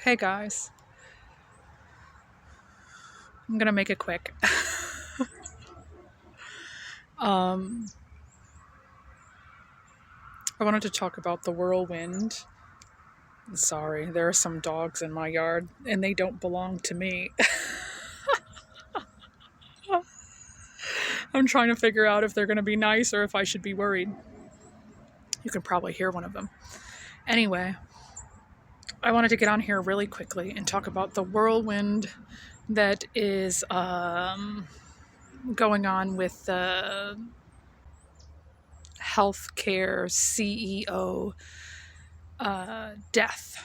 Hey guys, I'm gonna make it quick. um, I wanted to talk about the whirlwind. Sorry, there are some dogs in my yard and they don't belong to me. I'm trying to figure out if they're gonna be nice or if I should be worried. You can probably hear one of them. Anyway, I wanted to get on here really quickly and talk about the whirlwind that is going on with the healthcare CEO death.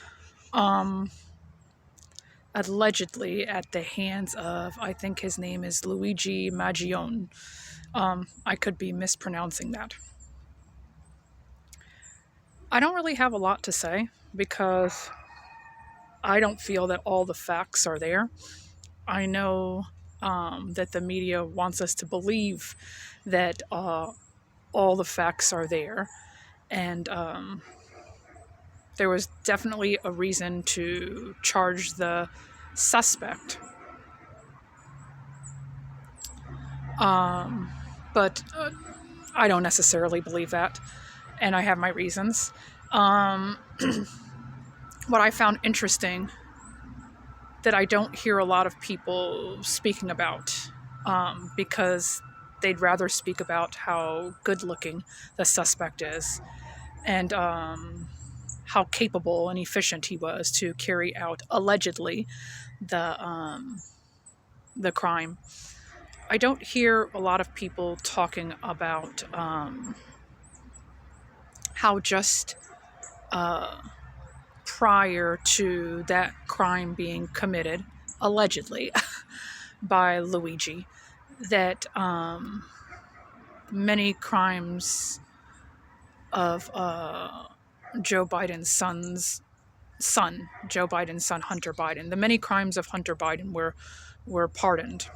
Allegedly at the hands of, I think his name is Luigi Mangione. I could be mispronouncing that. I don't really have a lot to say because I don't feel that all the facts are there. I know that the media wants us to believe that all the facts are there. And there was definitely a reason to charge the suspect. But I don't necessarily believe that, and I have my reasons. What I found interesting that I don't hear a lot of people speaking about, because they'd rather speak about how good looking the suspect is and how capable and efficient he was to carry out, allegedly, the crime. I don't hear a lot of people talking about how just prior to that crime being committed, allegedly, by Luigi, that many crimes of Joe Biden's son, Joe Biden's son, Hunter Biden, the many crimes of Hunter Biden were pardoned.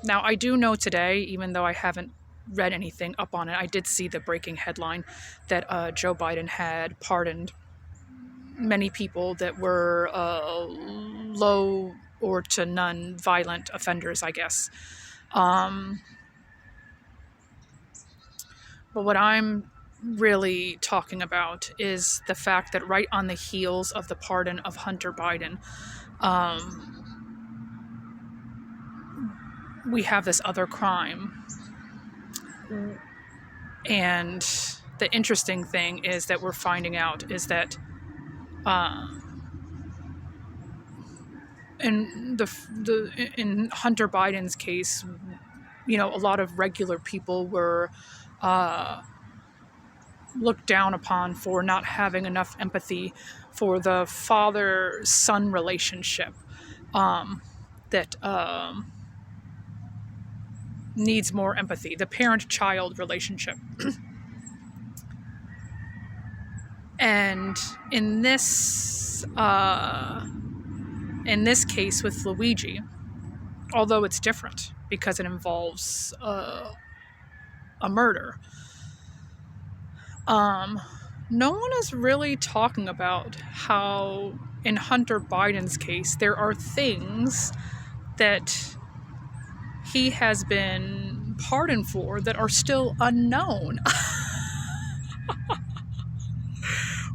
Now, I do know today, even though I haven't read anything up on it, I did see the breaking headline that Joe Biden had pardoned many people that were low or to none violent offenders, I guess. But what I'm really talking about is the fact that right on the heels of the pardon of Hunter Biden, we have this other crime. And the interesting thing is that we're finding out is that in Hunter Biden's case, a lot of regular people were looked down upon for not having enough empathy for the father-son relationship that needs more empathy, the parent-child relationship. And in this case with Luigi, although it's different because it involves a murder, no one is really talking about how in Hunter Biden's case there are things that he has been pardoned for that are still unknown.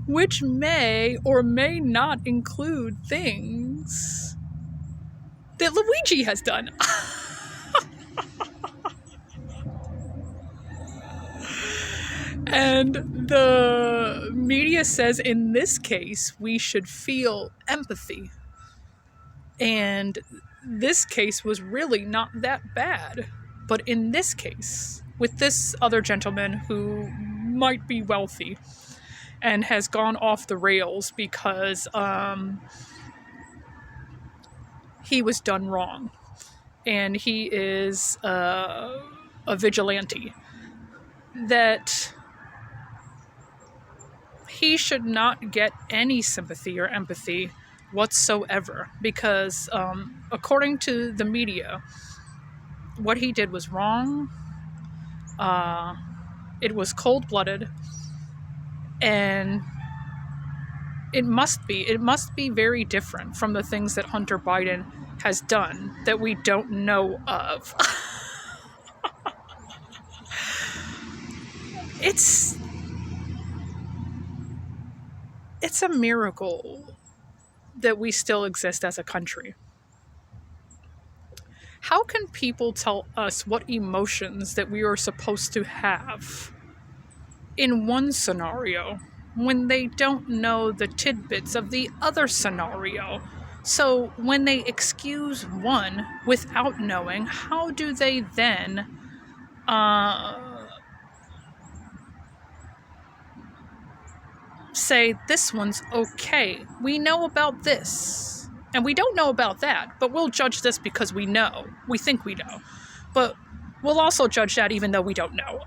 Which may or may not include things that Luigi has done. And the media says in this case, we should feel empathy. And this case was really not that bad. But in this case, with this other gentleman who might be wealthy and has gone off the rails because he was done wrong. And he is a vigilante. That he should not get any sympathy or empathy whatsoever. Because according to the media, what he did was wrong. It was cold-blooded. And It must be very different from the things that Hunter Biden has done that we don't know of. it's it's a miracle that we still exist as a country. How can people tell us what emotions that we are supposed to have in one scenario when they don't know the tidbits of the other scenario? So when they excuse one without knowing, how do they then say this one's okay? We know about this and we don't know about that, but we'll judge this because we know. We think we know. But we'll also judge that even though we don't know.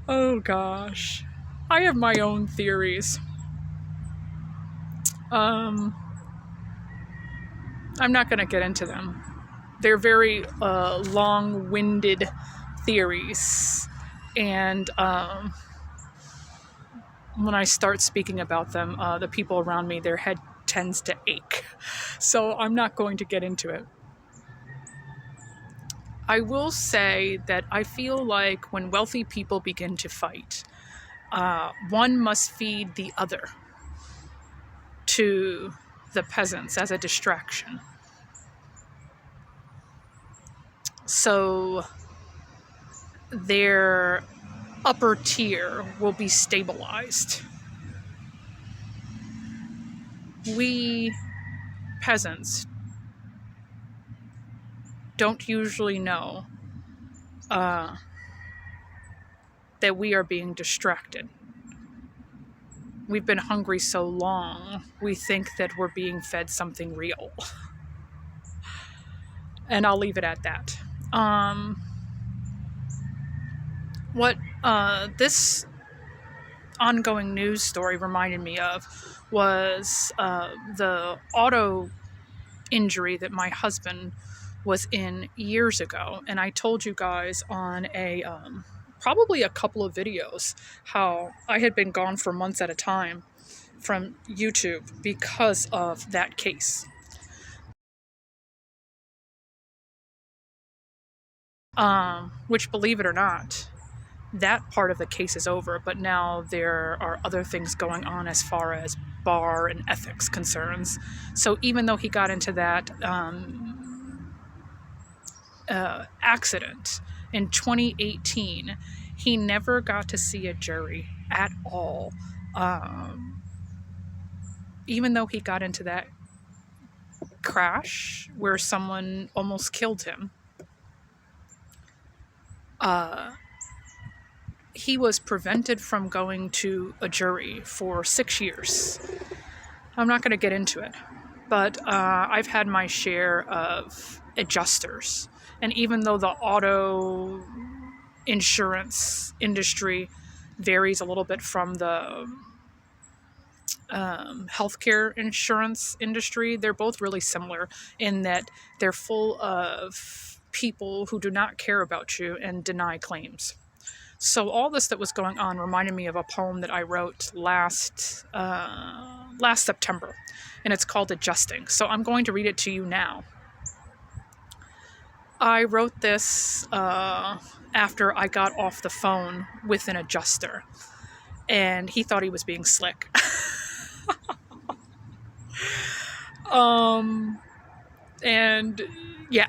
Oh gosh. I have my own theories. Um, I'm not going to get into them. They're very long winded theories. And when I start speaking about them, the people around me, their head tends to ache. So I'm not going to get into it. I will say that I feel like when wealthy people begin to fight, one must feed the other to the peasants as a distraction. So their upper tier will be stabilized. We peasants don't usually know that we are being distracted. We've been hungry so long, we think that we're being fed something real. And I'll leave it at that. What this ongoing news story reminded me of was the auto injury that my husband was in years ago. And I told you guys on a probably a couple of videos how I had been gone for months at a time from YouTube because of that case. Which, believe it or not, that part of the case is over, but now there are other things going on as far as bar and ethics concerns. So even though he got into that accident in 2018, he never got to see a jury at all. Even though he got into that crash where someone almost killed him, he was prevented from going to a jury for 6 years. I'm not going to get into it, but I've had my share of adjusters. And even though the auto insurance industry varies a little bit from the healthcare insurance industry, they're both really similar in that they're full of people who do not care about you and deny claims. So all this that was going on reminded me of a poem that I wrote last September, and it's called Adjusting. So I'm going to read it to you now. I wrote this after I got off the phone with an adjuster, and he thought he was being slick. And yeah,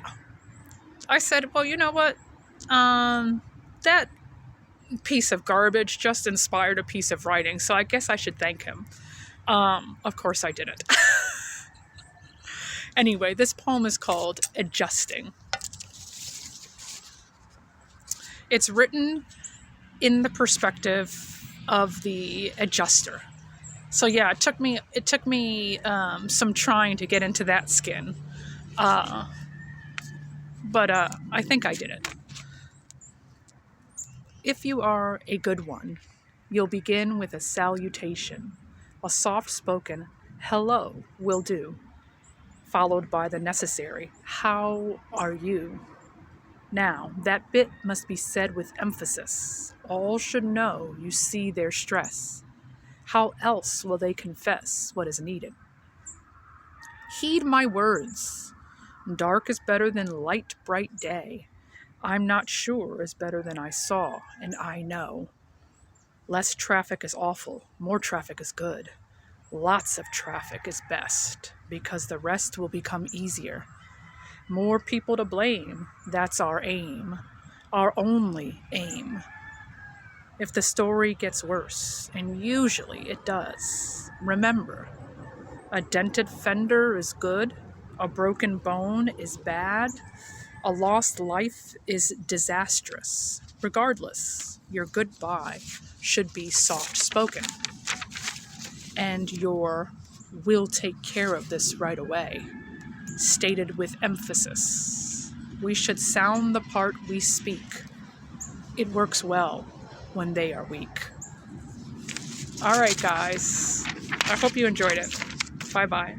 I said, well, you know what? That piece of garbage just inspired a piece of writing, so I guess I should thank him. Of course I didn't. Anyway, this poem is called Adjusting. It's written in the perspective of the adjuster. So yeah, it took me some trying to get into that skin. But I think I did it. If you are a good one, you'll begin with a salutation. A soft-spoken hello will do, followed by the necessary how are you? Now, that bit must be said with emphasis. All should know you see their stress. How else will they confess what is needed? Heed my words. Dark is better than light, bright day. I'm not sure is better than I saw, and I know. Less traffic is awful, more traffic is good. Lots of traffic is best, because the rest will become easier. More people to blame, that's our aim, our only aim. If the story gets worse, and usually it does, remember, a dented fender is good, a broken bone is bad, a lost life is disastrous. Regardless, your goodbye should be soft-spoken, and your "we'll take care of this right away" stated with emphasis. We should sound the part we speak. It works well when they are weak. All right, guys. I hope you enjoyed it. Bye-bye.